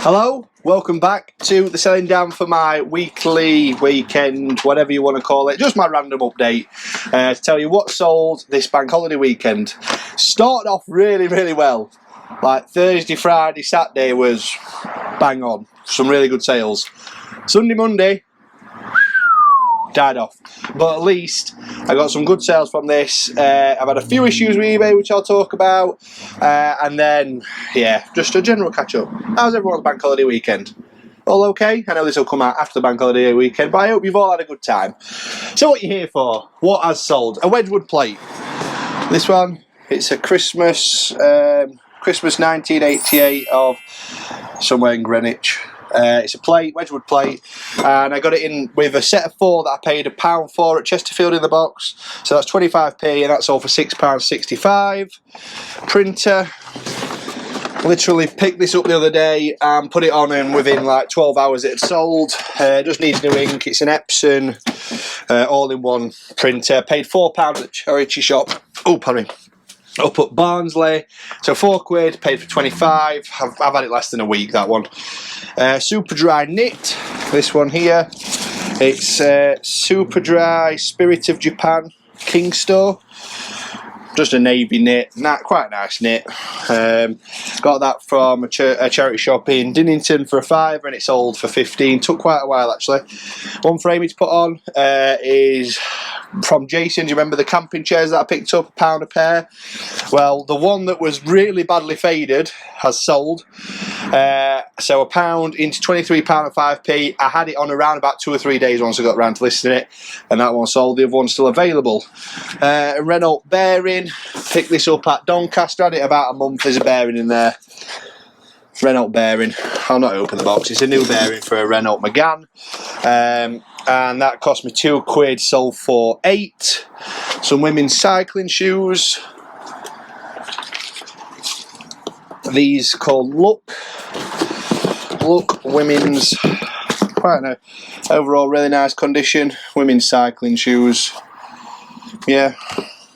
Hello, welcome back to the Selling Down for my weekly, weekend, whatever you want to call it, just my random update to tell you what sold this bank holiday weekend. Started off really well, like Thursday, Friday, Saturday was bang on, some really good sales. Sunday, Monday, died off, but at least I got some good sales from this. I've had a few issues with eBay which I'll talk about, and then yeah, just a general catch up. How's everyone's bank holiday weekend? All okay? I know this will come out after the bank holiday weekend, but I hope you've all had a good time. So what are you here for? What has sold? A Wedgwood plate. This one, it's a Christmas 1988 of somewhere in Greenwich. It's a plate, Wedgwood plate, and I got it in with a set of 4 that I paid £1 for at Chesterfield in the box. So that's 25p, and that's all for £6.65. Printer. Literally picked this up the other day and put it on, and within like 12 hours it had sold. Just needs new ink. It's an Epson all-in-one printer. Paid £4 at the charity shop. Oh, pardon me. Up at Barnsley, so £4, paid for 25. I've had it less than a week, that one. Super dry knit, this one here. It's Super Dry Spirit of Japan King Store. Just a navy knit, quite a nice knit. Got that from a charity shop in Dinnington for £5, and it sold for 15. Took quite a while actually. One frame it's put on is from Jason. Do you remember the camping chairs that I picked up, £1 a pair? Well, the one that was really badly faded has sold. So £1 into £23 and 5p. I had it on around about 2 or 3 days once I got around to listing it, and that one sold. The other one's still available. Renault bearing. Picked this up at Doncaster. Had it about a month. There's a bearing in there. Renault bearing. I'll not open the box. It's a new bearing for a Renault Megane. And that cost me £2, sold for 8. Some women's cycling shoes. These called Look women's, quite an overall really nice condition. Women's cycling shoes. Yeah,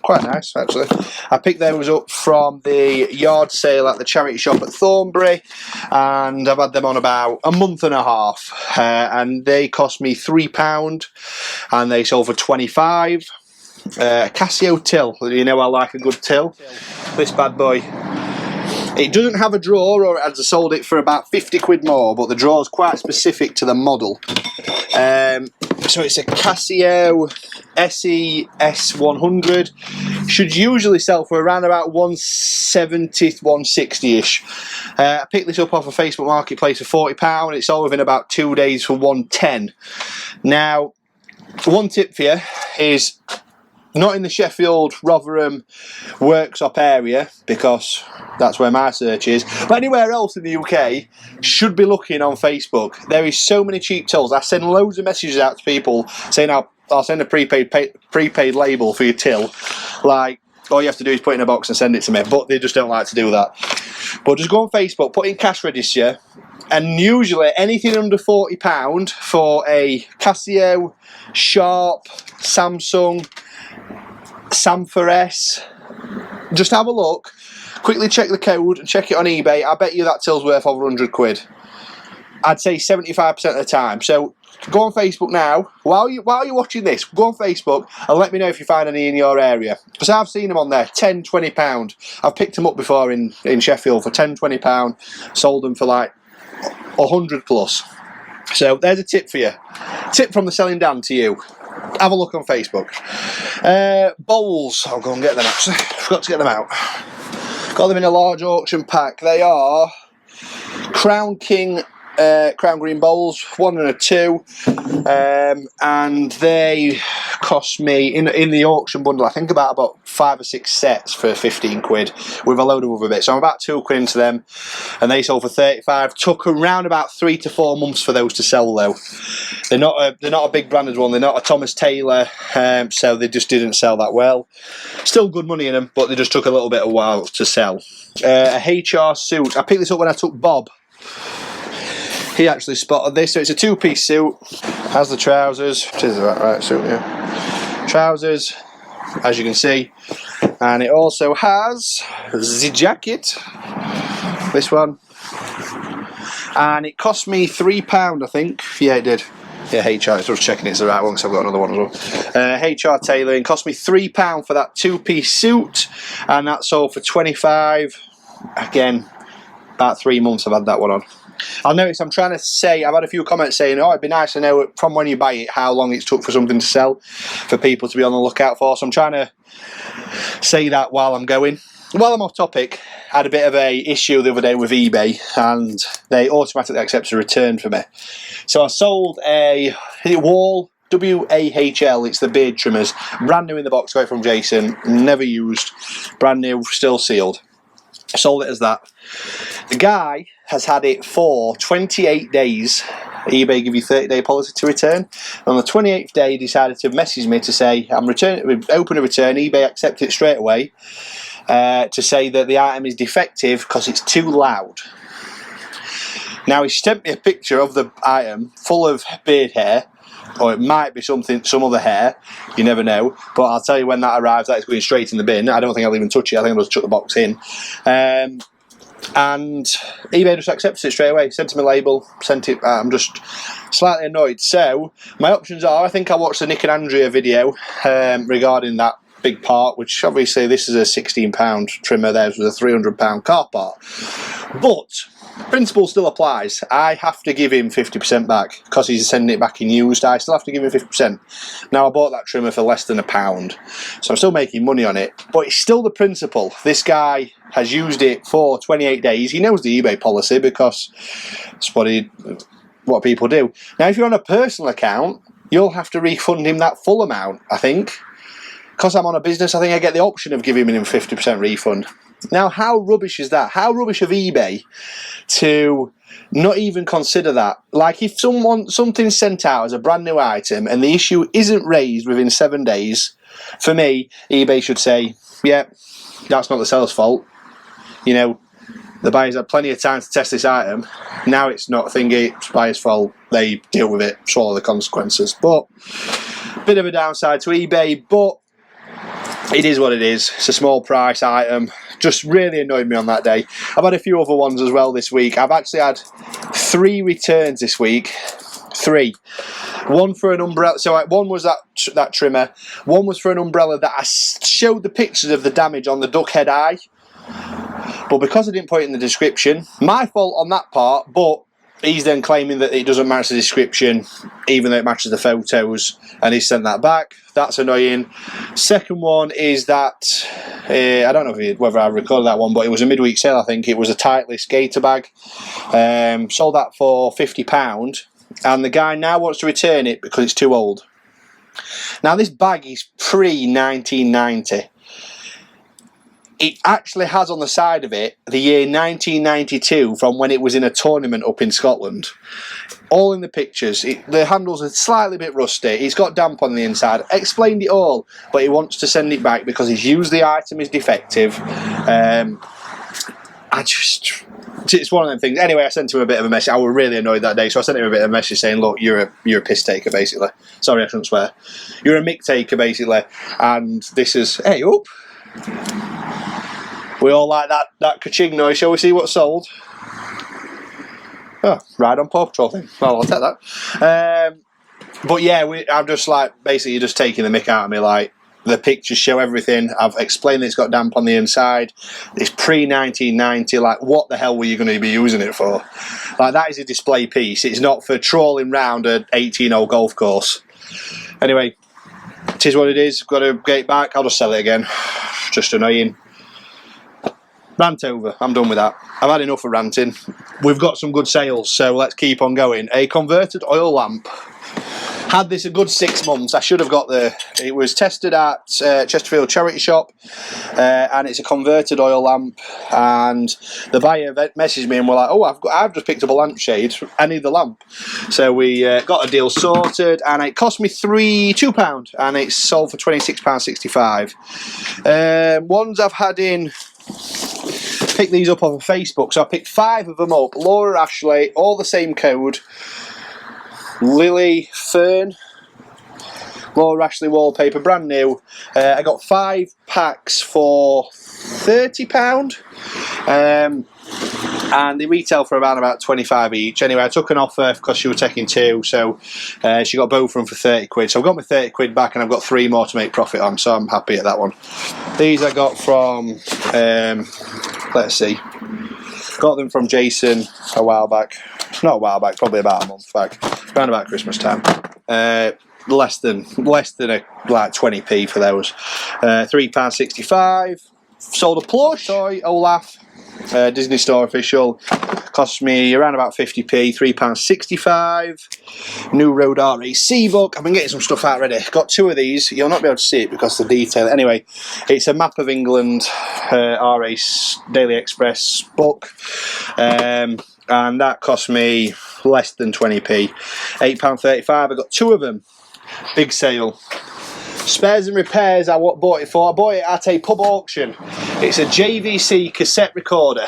quite nice actually. I picked those up from the yard sale at the charity shop at Thornbury, and I've had them on about a month and a half, and they cost me £3 and they sold for 25. Casio till, you know I like a good till. This bad boy. It doesn't have a drawer, or I'd have sold it for about £50 more, but the drawer's quite specific to the model. So it's a Casio SES100. Should usually sell for around about 170, 160-ish. I picked this up off a Facebook Marketplace for £40. It sold within about 2 days for 110. Now, one tip for you is not in the Sheffield, Rotherham workshop area, because that's where my search is, but anywhere else in the UK, should be looking on Facebook. There is so many cheap tills. I send loads of messages out to people saying I'll send a prepaid label for your till. Like, all you have to do is put it in a box and send it to me, but they just don't like to do that. But just go on Facebook, put in cash register, and usually anything under £40 for a Casio, Sharp, Samsung, Samfer S, just have a look, quickly check the code and check it on eBay. I bet you that till's worth over £100. I'd say 75% of the time. So go on Facebook now, while you're watching this, go on Facebook and let me know if you find any in your area, because I've seen them on there, £10, £20. I've picked them up before in Sheffield for £10, £20, sold them for like 100 plus. So there's a tip for you. Tip from the Selling Down to you. Have a look on Facebook. Bowls, I'll go and get them actually. Forgot to get them out. Got them in a large auction pack. They are Crown King Crown Green bowls, 1 and a 2, and they cost me in the auction bundle, I think about 5 or 6 sets for £15 with a load of other bits. So I'm about £2 into them, and they sold for 35. Took around about 3 to 4 months for those to sell though. They're not a big branded one. They're not a Thomas Taylor, so they just didn't sell that well. Still good money in them, but they just took a little bit of a while to sell. A HR suit. I picked this up when I took Bob. He actually spotted this. So it's a 2-piece suit. Has the trousers. It is the right suit, yeah. Trousers, as you can see, And it also has the jacket, this one, and it cost me £3, I think. Yeah, it did. Yeah, HR, I was just checking it's the right one because I've got another one as well. HR tailoring cost me £3 for that 2-piece suit, and that sold for 25. Again, about 3 months I've had that one on. I'll notice I'm trying to say, I've had a few comments saying, oh, it'd be nice to know from when you buy it how long it's took for something to sell, for people to be on the lookout for. So I'm trying to say that while I'm going. While I'm off topic, I had a bit of a issue the other day with eBay, and they automatically accepted a return for me. So I sold a Wall WAHL, it's the beard trimmers, brand new in the box, got it from Jason, never used, brand new, still sealed. I sold it as that. The guy has had it for 28 days. eBay give you 30-day policy to return. On the 28th day, he decided to message me to say, I'm open a return. eBay accepted it straight away, to say that the item is defective because it's too loud. Now, he sent me a picture of the item full of beard hair, or it might be some other hair, you never know, but I'll tell you when that arrives, that is going straight in the bin. I don't think I'll even touch it, I think I'll just chuck the box in. And eBay just accepts it straight away, sent him a label, sent it. I'm just slightly annoyed. So my options are, I think I watched the Nick and Andrea video regarding that big part, which obviously this is a £16 trimmer, theirs was a £300 car part, but principle still applies. I have to give him 50% back because he's sending it back in used. I still have to give him 50%. Now, I bought that trimmer for less than £1, so I'm still making money on it, but it's still the principle. This guy has used it for 28 days. He knows the eBay policy because it's what people do. Now, if you're on a personal account, you'll have to refund him that full amount, I think. Because I'm on a business, I think I get the option of giving him 50% refund. Now, how rubbish is that? How rubbish of eBay to not even consider that? Like, if something's sent out as a brand new item and the issue isn't raised within 7 days, for me, eBay should say, yeah, that's not the seller's fault. You know, the buyer's had plenty of time to test this item. Now it's not thingy, it's buyer's fault. They deal with it, swallow the consequences. But, bit of a downside to eBay, but it is what it is. It's a small price item. Just really annoyed me on that day. I've had a few other ones as well this week. I've actually had 3 returns this week. 3. One for an umbrella. So one was that trimmer. One was for an umbrella that I showed the pictures of the damage on the duck head eye. But because I didn't put it in the description, my fault on that part, but he's then claiming that it doesn't match the description, even though it matches the photos, and he's sent that back. That's annoying. Second one is that, I don't know whether I recorded that one, but it was a midweek sale, I think. It was a Titleist gator bag. Sold that for £50, and the guy now wants to return it because it's too old. Now, this bag is pre-1990. It actually has on the side of it the year 1992 from when it was in a tournament up in Scotland. All in the pictures. The handles are slightly bit rusty. It's got damp on the inside. Explained it all, but he wants to send it back because he's used the item is defective. It's one of them things. Anyway, I sent him a bit of a message. I was really annoyed that day, so I sent him a bit of a message saying, look, you're a piss taker, basically. Sorry, I shouldn't swear. You're a mick taker, basically. And this is, hey, up. We all like that ka-ching noise. Shall we see what's sold? Oh, ride on Paw Patrol thing. Well, I'll take that. But yeah, I'm just like, basically, you're just taking the mick out of me. Like, the pictures show everything. I've explained that it's got damp on the inside. It's pre-1990. Like, what the hell were you going to be using it for? Like, that is a display piece. It's not for trawling round an 18-hole golf course. Anyway, it is what it is. Got to get it back. I'll just sell it again. Just annoying. Rant over. I'm done with that. I've had enough of ranting. We've got some good sales, so let's keep on going. A converted oil lamp. Had this a good 6 months. I should have got it was tested at Chesterfield Charity Shop, and it's a converted oil lamp. And the buyer messaged me and were like, "Oh, I've just picked up a lampshade. I need the lamp." So we got a deal sorted, and it cost me £2, and it's sold for £26.65. Ones I've had in. Pick these up off of Facebook, so I picked 5 of them up. Laura, Ashley, all the same code. Lily, Fern, More Rashley wallpaper, brand new. I got 5 packs for £30. And they retail for around about 25 each. Anyway, I took an offer because she was taking 2, so she got both of them for 30 quid. So I've got my 30 quid back, and I've got 3 more to make profit on, so I'm happy at that one. These I got from, let's see, got them from Jason a while back. Not a while back, probably about a month back, around about Christmas time. Less than like 20p for those. £3.65. Sold a plush toy, Olaf. Disney Store official, cost me around about 50p, £3.65. New Road RAC book. I've been getting some stuff out ready. Got 2 of these. You'll not be able to see it because of the detail. Anyway, it's a map of England RAC Daily Express book, and that cost me less than 20p, £8.35. I got 2 of them. Big sale. Spares and repairs, I bought it for. I bought it at a pub auction. It's a JVC cassette recorder.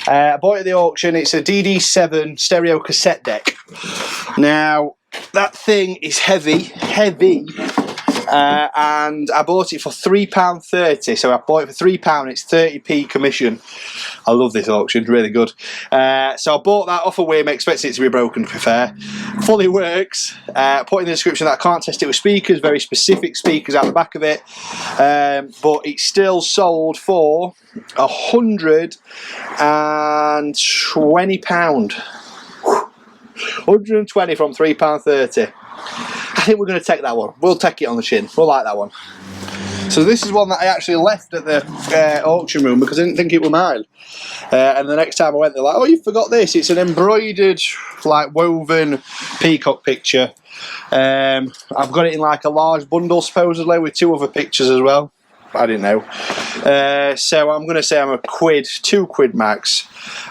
I bought it at the auction. It's a DD7 stereo cassette deck. Now, that thing is heavy, and I bought it for £3.30. So I bought it for £3. It's 30p commission. I love this auction, really good. So I bought that off a whim, expecting it to be broken, to be fair. Fully works. Put in the description that I can't test it with speakers, very specific speakers out the back of it. But it's still sold for £120. 120 from £3.30. I think we're going to take that one. We'll take it on the chin. We'll like that one. So this is one that I actually left at the auction room because I didn't think it was mine. And the next time I went, they're like, "Oh, you forgot this. It's an embroidered, like woven peacock picture. I've got it in like a large bundle, supposedly, with 2 other pictures as well." I didn't know. So I'm going to say I'm a quid, 2 quid max.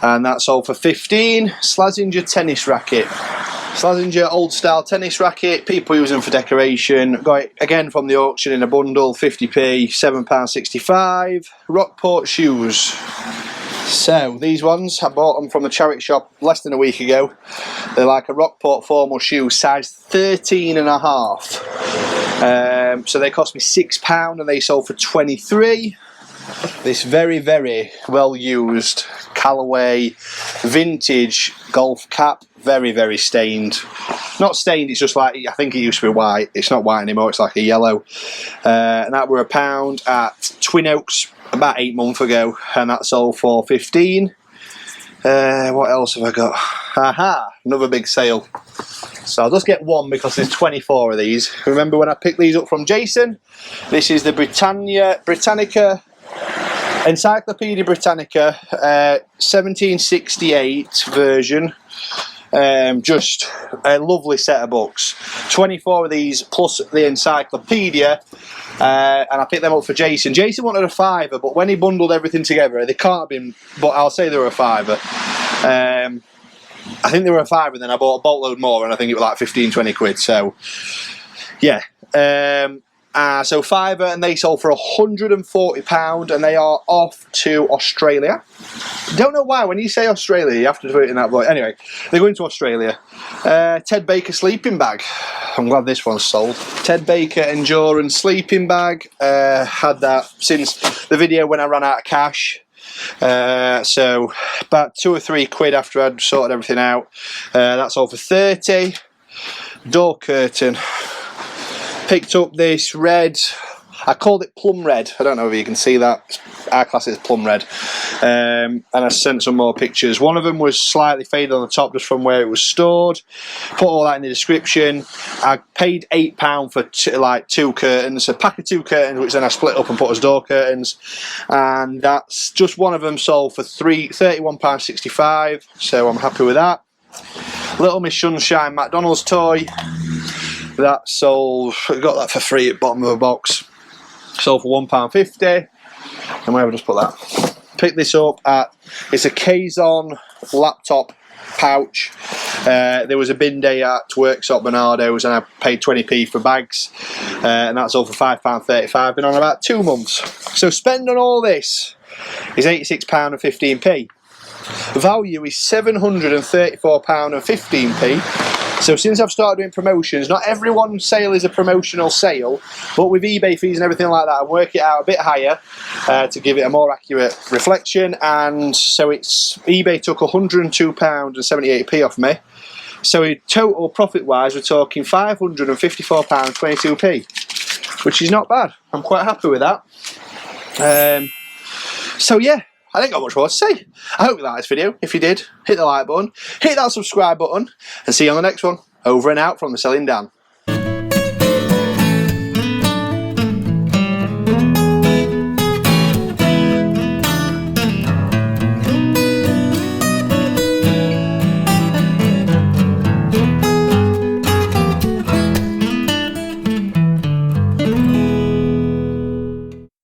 And that's all for 15. Slazenger tennis racket. Slazenger old style tennis racket. People use them for decoration. Got it again from the auction in a bundle, 50p, £7.65. Rockport shoes. So these ones, I bought them from the charity shop less than a week ago. They're like a Rockport formal shoe, size 13.5. So they cost me £6 and they sold for 23. This very, very well used Callaway vintage golf cap, very, very stained. Not stained, it's just like, I think it used to be white. It's not white anymore, it's like a yellow. And that were £1 at Twin Oaks about 8 months ago, and that sold for 15. What else have I got? Aha, another big sale. So I'll just get one because there's 24 of these. Remember when I picked these up from Jason? This is the Britannica Encyclopedia Britannica 1768 version. Just a lovely set of books. 24 of these plus the encyclopedia, and I picked them up for Jason. Jason wanted a £5, but when he bundled everything together, they can't have been, but I'll say they were a £5. I think they were a £5, and then I bought a boatload more, and I think it was like 15-20 quid. So yeah, so £5, and they sold for £140, and they are off to Australia. Don't know why, when you say Australia, you have to do it in that voice. Anyway, they're going to Australia. Ted Baker sleeping bag. I'm glad this one's sold. Ted Baker Endurance sleeping bag. Had that since the video when I ran out of cash. So about 2 or 3 quid after I'd sorted everything out. That's all for 30. Door curtain. Picked up this red, I called it plum red, I don't know if you can see that, our class is plum red, and I sent some more pictures. One of them was slightly faded on the top just from where it was stored. Put all that in the description. I paid £8 for 2 curtains, a pack of 2 curtains, which then I split up and put as door curtains, and that's just one of them sold for £31.65, so I'm happy with that. Little Miss Sunshine McDonald's toy. That sold, I got that for free at the bottom of a box. Sold for £1.50. And where have I just put that? Picked this up at, it's a Kazon laptop pouch. There was a bin day at Workshop Bernardo's and I paid 20p for bags. And that sold for £5.35. Been on about 2 months. So spend on all this is £86 and 15p. Value is £734 and 15p. So since I've started doing promotions, not every one sale is a promotional sale, but with eBay fees and everything like that, I work it out a bit higher to give it a more accurate reflection. And so it's eBay took £102.78 off me. So in total profit-wise, we're talking £554.22, which is not bad. I'm quite happy with that. So yeah, I ain't got much more to say. I hope you liked this video. If you did, hit the like button, hit that subscribe button, and see you on the next one. Over and out from Reselling Dan.